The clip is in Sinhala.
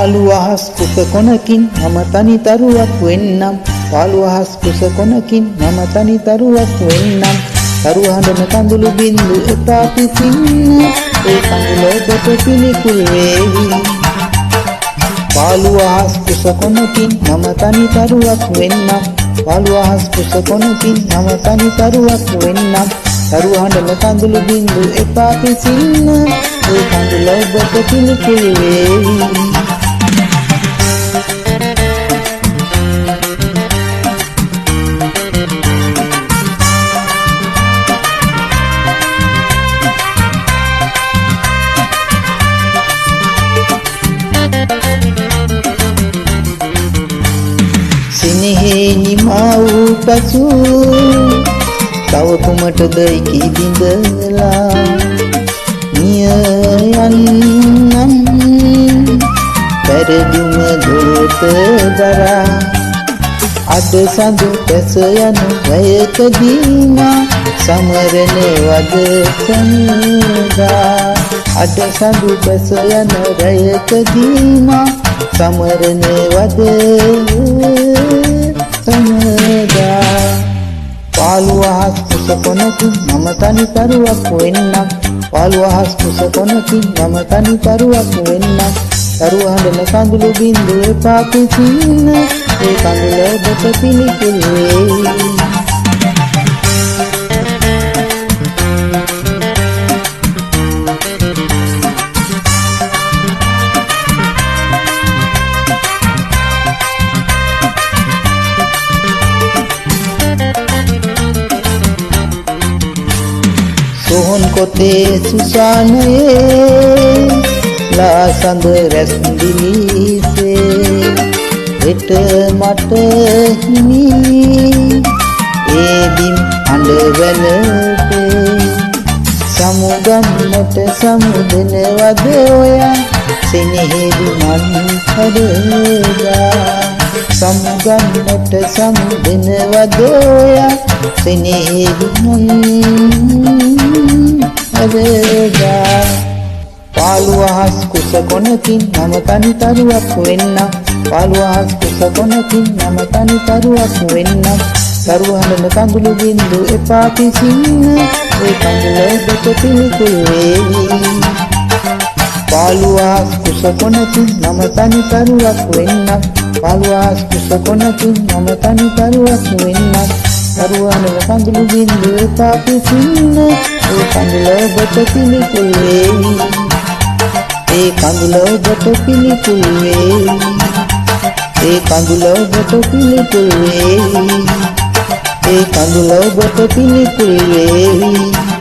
පාළු අහස් කුස කොනකින් මම තනි තරුවක් වෙන්නම්. පාළු අහස් කුස කොනකින් මම තනි තරුවක් වෙන්නම්. තරු හඬන කඳුළු බින්දු එපා පිසින්න, ඒ කඳුල ඔබට පිළිකුල් වේවි. පාළු අහස් කුස කොනකින් මම තනි තරුවක් වෙන්නම්. පාළු අහස් කුස කොනකින් මම තනි තරුවක් වෙන්නම්. තරු හඬන කඳුළු බින්දු එපා පිසින්න, ඒ කඳුල ඔබට පිළිකුල් වේවි. සිනහේ නිමා වූ පසු තව කුමටද ඉකි බිඳලා මිය යන්නම්. පෙරදුම දොත දරා අද සඳු පැස යන වැයකදී මා සමරන වද සඳා. අද සඳු පැස යන වැයකදී මා සමරන වද සඳා. පාළු අහස් කුස කොනකින් මම තනි තරුවක් වෙන්නම්. පාළු අහස් කුස කොනකින් මම තනි තරුවක් වෙන්නම්. තරු හඬන කඳුළු බින්දු එපා පිසින්න, ඒ කඳුල ඔබට පිළිකුල් වේවි. සොහොන් කොතේ සුසානයේ ලා සඳ රැස් දිලිසේ. හෙට මට හිමි ඒ බිම් අඬවැලට. සමුගන්නට සමුදන වද ඔයා සෙනෙහෙදි මන් හදලා. සමුගන්නට සමුදන වද ඔයා සෙනෙහෙදි මන් හදලා. පාළු අහස් කුස කොනකින් මම තනි තරුවක් වෙන්නම්. පාළු අහස් කුස කොනකින් මම තනි තරුවක් වෙන්නම්. තරු හඬන කඳුළු බින්දු එපා පිසින්න, ඒ කඳුල ඔබට පිළිකුල් වේවි. පාළු අහස් කුස කොනකින් මම තනි තරුවක් වෙන්නම්. පාළු අහස් කුස කොනකින් මම තනි තරුවක් වෙන්නම්. තරු හඬන කඳුළු බින්දු එපා පිසින්න, ඒ කඳුල ඔබට පිළිකුල් වේවි. ඒ කඳුල ඔබට පිළිකුල් වේවි. ඒ කඳුල ඔබට පිළිකුල් වේවි. ඒ කඳුල ඔබට පිළිකුල් වේවි.